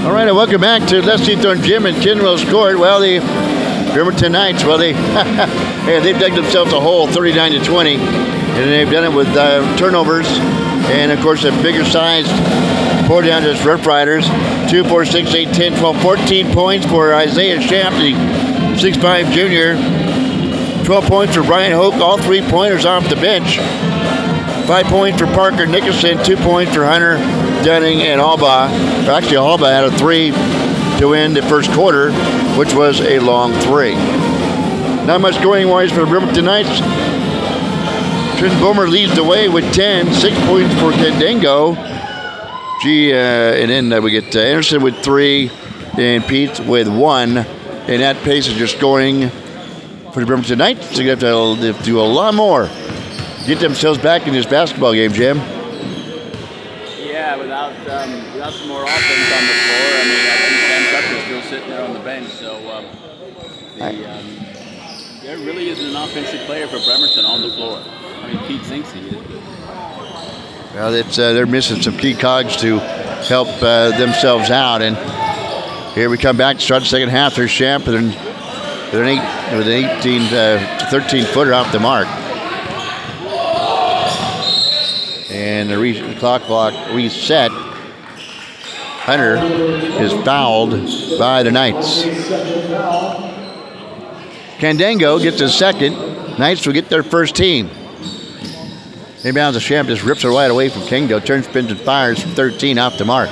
All right, and welcome back to Leslie Thorne Gym in Kenwell Court. Well, the Bremerton Knights, well, they've dug themselves a hole, 39-20, and they've done it with turnovers, and of course, a bigger sized Port Angeles Rough Riders. 2, 4, 6, 8, 10, 12, 14 points for Isaiah Shamp, the 6'5" junior. 12 points for Brian Hoke, all 3-pointers off the bench. 5 points for Parker Nicholson, 2 points for Hunter Dunning and Alba. Actually, Alba had a 3 to end the first quarter, which was a long 3. Not much scoring-wise for the Bremerton Knights. Trenton Bomer leads the way with 10, 6 points for Candango. And then we get Anderson with 3, and Pete with 1. And that pace is your scoring for the Bremerton Knights. They're going to have to do a lot more. Get themselves back in this basketball game, Jim. Yeah, without some more offense on the floor. I mean, I think Sam Tucker's still sitting there on the bench, so there really isn't an offensive player for Bremerton on the floor. I mean, Pete thinks he is. Well, they're missing some key cogs to help themselves out, and here we come back to start the second half. There's Shamp with an 18 to 13 footer off the mark. And the clock reset. Hunter is fouled by the Knights. Candango gets his second. Knights will get their first team. Inbounds to Shamp, just rips it right away from Kingo. Turns, spins, and fires from 13 off the mark.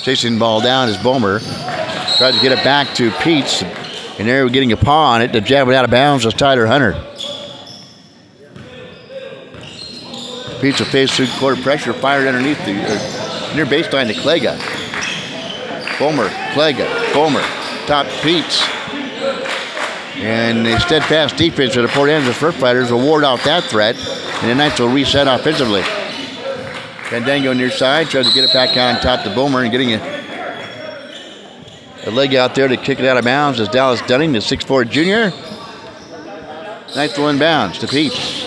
Chasing the ball down is Bomer. Tries to get it back to Peets. And there we're getting a paw on it. The jab it out of bounds was Tyler Hunter. Peets will face through court pressure, fired underneath the near baseline to Klega. Bomer, Klega, Bomer, top Peets. And the steadfast defense of the Port Angeles Rough Riders will ward off that threat, and the Knights will reset offensively. Candango near side, tries to get it back out on top to Bomer, and getting a leg out there to kick it out of bounds is Dallas Dunning, the 6'4" junior. Knights will inbounds to Peets.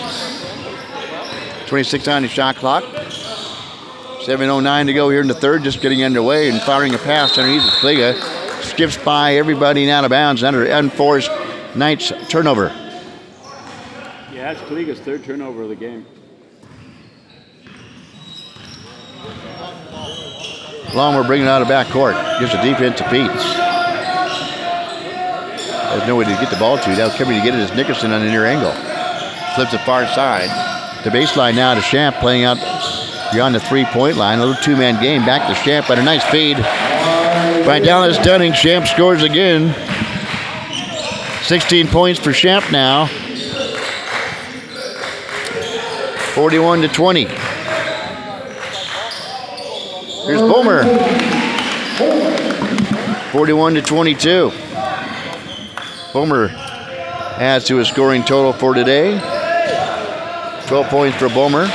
26 on the shot clock. 7:09 to go here in the third, just getting underway and firing a pass underneath the Klega. Skips by everybody and out of bounds under unforced Knights turnover. Yeah, that's Klega's third turnover of the game. Long we're bringing it out of backcourt. Gives the defense to Peets. There's no way to get the ball to. That was coming to get it as Nicholson on the near angle. Flips the far side. The baseline now to Shamp, playing out beyond the 3-point line. A little 2-man game. Back to Shamp, but a nice feed by Dallas Dunning. Shamp scores again. 16 points for Shamp now. 41-20. Here's Bomer. 41-22. Bomer adds to his scoring total for today. 12 points for Bomer.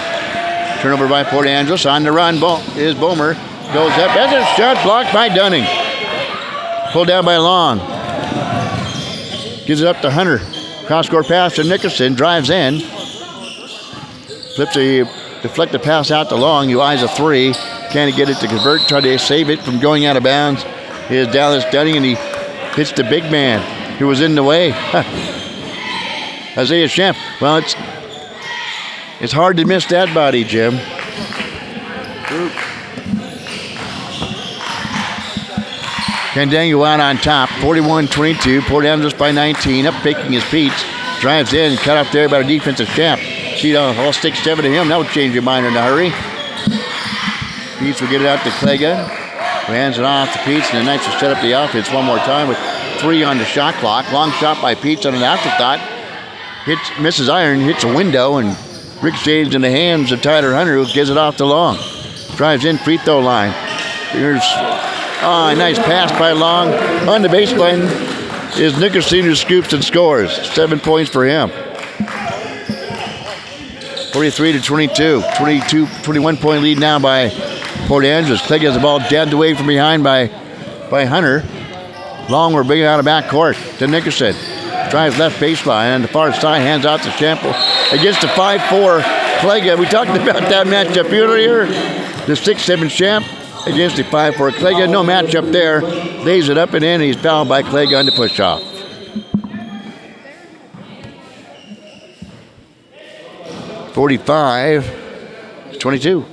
Turnover by Port Angeles. On the run is Bomer. Goes up. That's a shot blocked by Dunning. Pulled down by Long. Gives it up to Hunter. Cross-court pass to Nicholson. Drives in. Flips a deflected pass out to Long. He eyes a 3. Can't get it to convert. Try to save it from going out of bounds. Here's Dallas Dunning, and he hits the big man who was in the way. Isaiah Shamp. Well, it's hard to miss that body, Jim. Candango out on top, 41-22. Port Angeles by 19. Up faking his Peets. Drives in, cut off there by the defensive Shamp. Cheat on all 6-7 to him. That would change your mind in a hurry. Peets will get it out to Klega. Who hands it off to Peets, and the Knights will set up the offense one more time with 3 on the shot clock. Long shot by Peets on an afterthought. Misses iron, hits a window, and ricochets in the hands of Tyler Hunter, who gives it off to Long. Drives in, free throw line. Here's a nice pass by Long. On the baseline is Nicholson, who scoops and scores. 7 points for him. 43-22. 21-point lead now by Port Angeles. Clegg has the ball jabbed away from behind by Hunter. Long we're bringing out of backcourt to Nicholson. Drives left baseline on the far side, hands out to Chample against the 5'4" Clegg. We talked about that matchup earlier. The 6'7" Champ against the 5-4 Clegg. No matchup there. Lays it up and in. He's fouled by Clegg on the push-off. (45-22).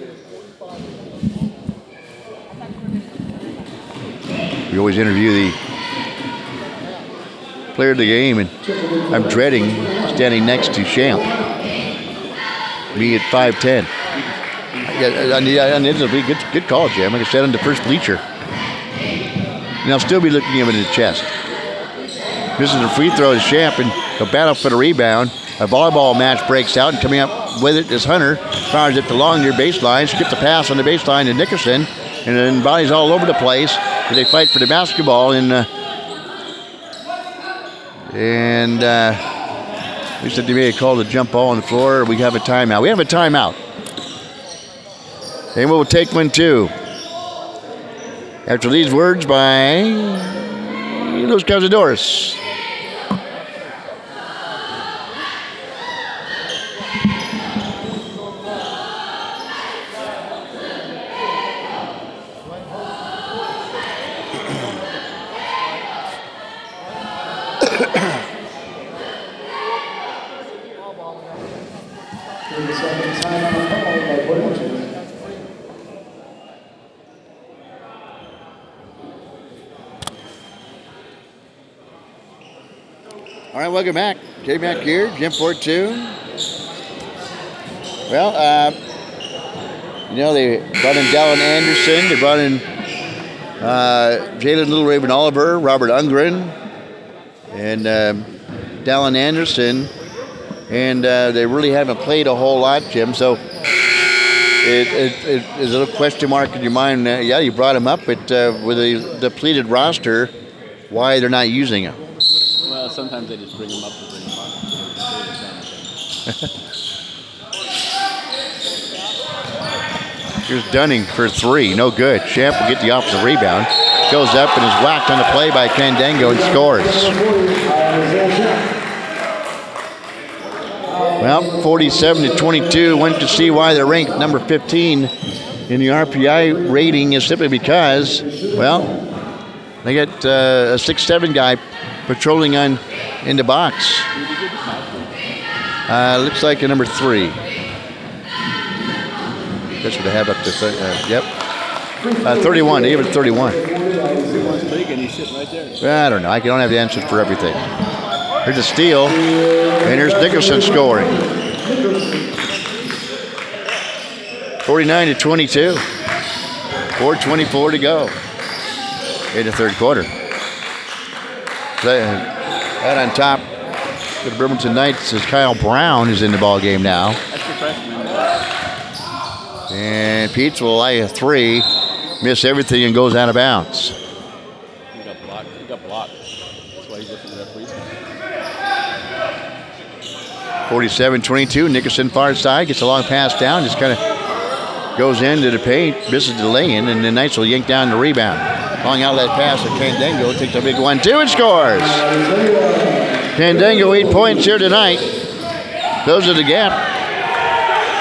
We always interview the player of the game, and I'm dreading standing next to Champ. Me at 5'10". It's a good call, Jim. Like I said, on the first bleacher. And I'll still be looking him in the chest. This is a free throw to Champ, and a battle for the rebound. A volleyball match breaks out, and coming up with it is Hunter. Fires it to long near baseline. Skips the pass on the baseline to Nickerson, and then bodies all over the place. They fight for the basketball, and we said they made a call to jump ball on the floor. We have a timeout. We have a timeout. And we'll take one, too. After these words by Los Cazadores. All right, welcome back. K-Mac here, Gym 4-2. Well, they brought in Dallin Anderson. They brought in Jalen Little Raven Oliver, Robert Ungren, and Dallin Anderson. And they really haven't played a whole lot, Jim. So it is a little question mark in your mind. Yeah, you brought him up, but with a depleted roster, why they're not using him? Well, sometimes they just bring him up to bring him up. Here's Dunning for 3. No good. Champ will get the offensive rebound. Goes up and is whacked on the play by Candango and scores. Well, 47-22. Went to see why they're ranked number 15 in the RPI rating is simply because, well, they got a 6'7" guy patrolling in the box. Looks like a number 3. That's what they have up to. Yep. 31. They gave it 31. I don't know. I don't have the answer for everything. Here's a steal, and here's Nickerson scoring. 49-22. 4:24 to go in the third quarter. Right on top for the Bremerton Knights is Kyle Brown is in the ball game now. That's the freshman. And Peets will lay a 3, miss everything, and goes out of bounds. He got blocked. That's why he's looking at that free throw. 47-22. Nickerson far side gets a long pass down, just kind of goes into the paint, misses the lay-in, and the Knights will yank down the rebound. Long outlet pass to Candango, takes a big 1-2 and scores. Candango 8 points here tonight. Closes the gap.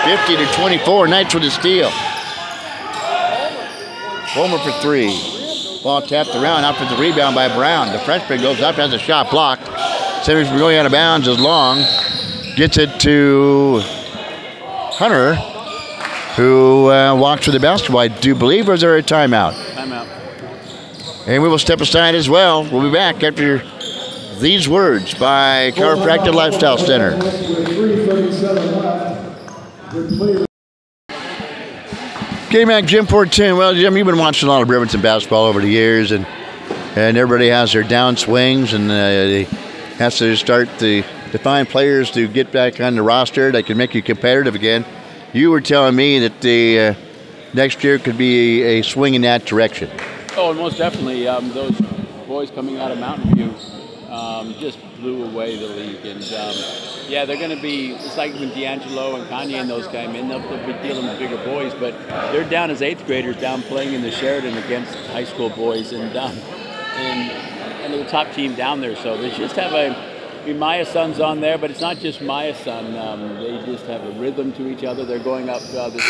50-24. Knights with a steal. Homer for 3. Ball tapped around after the rebound by Brown. The freshman goes up, has a shot blocked. Saves from going out of bounds as Long gets it to Hunter, who walks with the basketball, I do believe, or is there a timeout? Timeout. And we will step aside as well. We'll be back after these words by Chiropractic Lifestyle Center. K-Mac Gym 410. Well, Jim, you've been watching a lot of Bremerton basketball over the years, and everybody has their down swings, and they have to start to find players to get back on the roster that can make you competitive again. You were telling me that the next year could be a swing in that direction. Oh, most definitely. Those boys coming out of Mountain View just blew away the league. And, yeah, they're going to be, it's like when D'Angelo and Kanye and those came in, they'll be dealing with bigger boys. But they're down as 8th graders, down playing in the Sheridan against high school boys. And the top team down there. So they just have Maya Son's on there, but it's not just Maya Son. They just have a rhythm to each other. They're going up this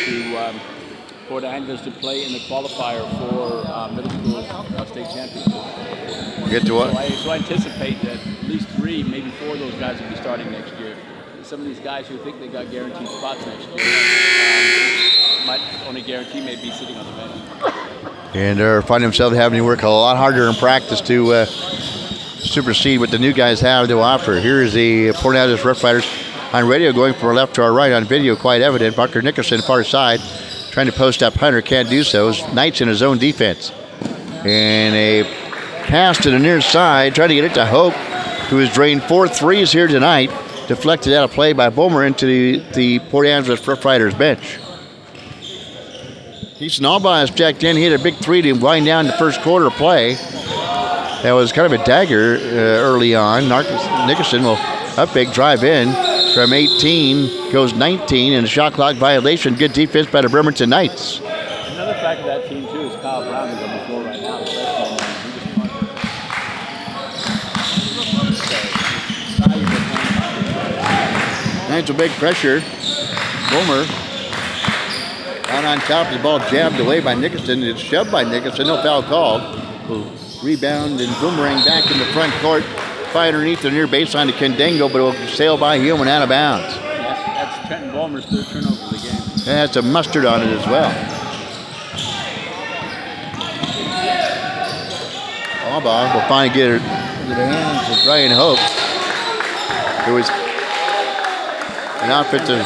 weekend Port Angeles to play in the qualifier for middle school state championship. Get to what? So I anticipate that at least 3, maybe 4 of those guys will be starting next year. Some of these guys who think they got guaranteed spots next year might only guarantee maybe sitting on the bench. And they're finding themselves having to work a lot harder in practice to supersede what the new guys have to offer. Here is the Port Angeles Rough Riders on radio going from our left to our right. On video, quite evident. Bucker Nickerson, far side, trying to post up Hunter, can't do so. Knight's in his own defense. And a pass to the near side, trying to get it to Hope, who has drained 4 threes here tonight. Deflected out of play by Bomer into the Port Angeles Rough Riders bench. Easton Alba has checked in. He hit a big 3 to wind down the first quarter play. That was kind of a dagger early on. Nickerson will up big, drive in from 18, goes 19, and a shot clock violation. Good defense by the Bremerton Knights. Another fact of that team, too, is Kyle Brown is on the floor right now. Knights with big pressure. Bomer out on top. The ball jabbed away by Nickerson. It's shoved by Nickerson. No foul called. Rebound and boomerang back in the front court. Fly underneath the near baseline to Kendengo, but it will sail by him and out of bounds. That's Trenton Bomer's 3rd turnover of the game. And that's a mustard on it as well. Alba will finally get it into the hands of Brian Hope. It was an offensive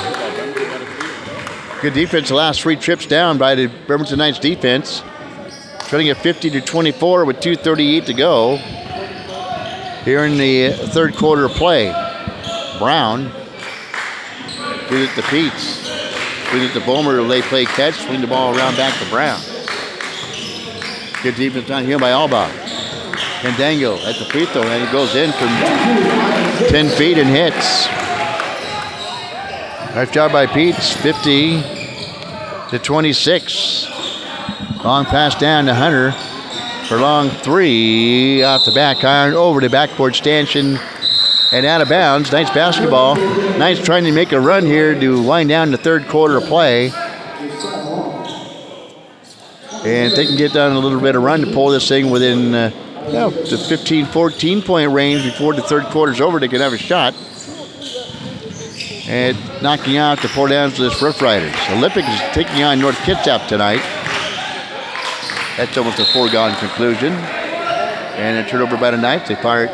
good defense the last 3 trips down by the Bremerton Knights defense. Cutting it 50-24 with 2:38 to go. Here in the 3rd quarter of play. Brown gives it to Peets. Gives it to Bomer to lay play catch. Swing the ball around back to Brown. Good defense down here by Alba. And Dangle at the free throw, and it goes in from 10 feet and hits. Nice job by Peets, 50-26. Long pass down to Hunter for long 3 off the back iron over the backboard stanchion and out of bounds. Knights basketball. Knights trying to make a run here to wind down the 3rd quarter of play. And if they can get down a little bit of run to pull this thing within the 15-14 point range before the 3rd quarter's over, they can have a shot. And knocking out the Port Angeles Rough Riders. Olympic is taking on North Kitsap tonight. That's almost a foregone conclusion. And a turnover by the Knights. They fire it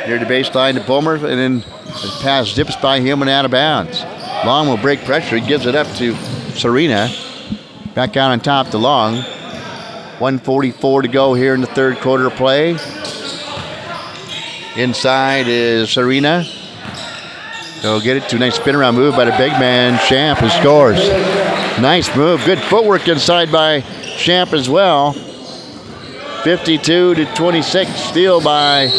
near the baseline to Bomer, and then the pass zips by him and out of bounds. Long will break pressure. He gives it up to Serena. Back out on top to Long. 1:44 to go here in the 3rd quarter of play. Inside is Serena. They'll get it to a nice spin around move by the big man, Champ, who scores. Nice move. Good footwork inside by Champ as well. 52-26. Steal by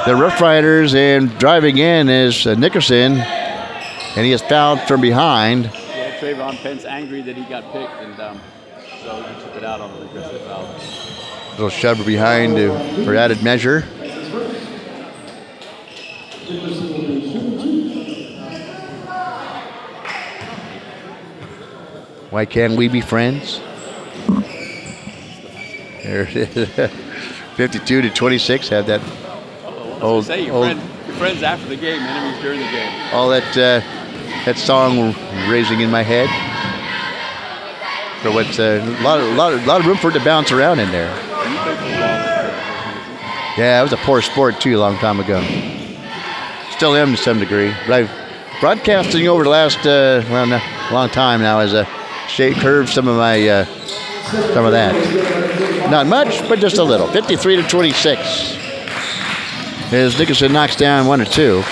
the Rough Riders, and driving in is Nickerson, and he is fouled from behind. Yeah, Trayvon Pence angry that he got picked, and so he took it out on the aggressive foul. Little shove behind for added measure. Why can't we be friends? There it is. 52-26. Have that old, say your friends after the game, enemies during the game. All that song raising in my head. So what's a lot of room for it to bounce around in there. Yeah, it was a poor sport too a long time ago. Still am to some degree, but I've broadcasting over the last long time now as a curve some of my some of that. Not much, but just a little. 53-26. As Nickerson knocks down 1 or 2.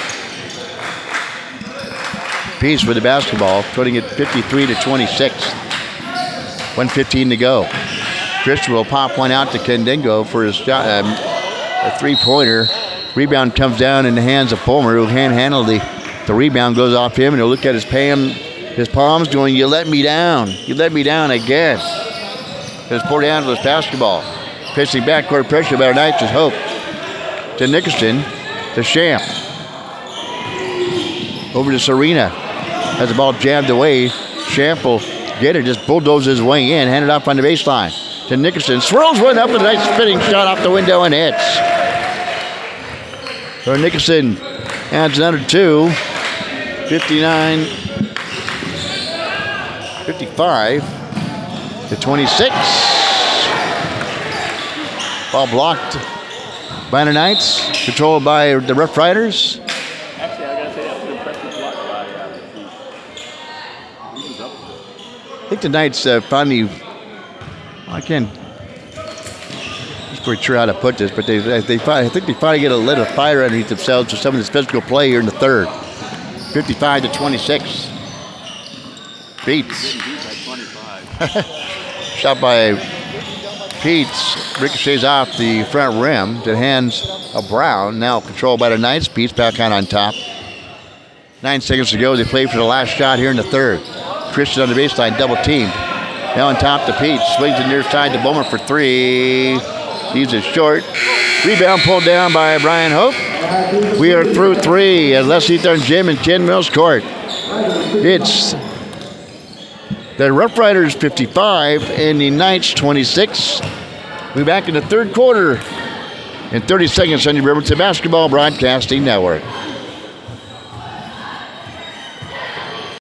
Peace with the basketball, putting it 53-26. 1:15 to go. Christian will pop one out to Kendengo for his shot, a 3-pointer. Rebound comes down in the hands of Palmer, who can't handle the rebound. Goes off him, and he'll look at his palms going, "You let me down. You let me down again." It's Port Angeles basketball. Pitching backcourt pressure by our Knights is Hope. To Nickerson, to Champ. Over to Serena. Has the ball jammed away. Champ will get it, just bulldoze his way in, hand it off on the baseline to Nickerson. Swirls one up with a nice spinning shot off the window and hits. So Nickerson adds another 2. 55 to 26. Ball blocked by the Knights, controlled by the Rough Riders. Actually, I gotta say that was an impressive block by he was up. I think the Knights finally, I can't quite sure how to put this, but I think they finally get a little fire underneath themselves with some of this physical play here in the third. 55 to 26. Beats. Shot by Peets. Ricochets off the front rim to hands of Brown. Now controlled by the Knights. Peets back on top. 9 seconds to go. They play for the last shot here in the third. Christian on the baseline, double team. Now on top to Peets. Swings to the near side to Bowman for 3. Leaves it short. Rebound pulled down by Brian Hope. We are through 3 at Les Eathorne Gym in Ken Mills Court. It's the Rough Riders 55 and the Knights 26. We'll be back in the third quarter in 30 seconds on your Riverton Basketball Broadcasting Network.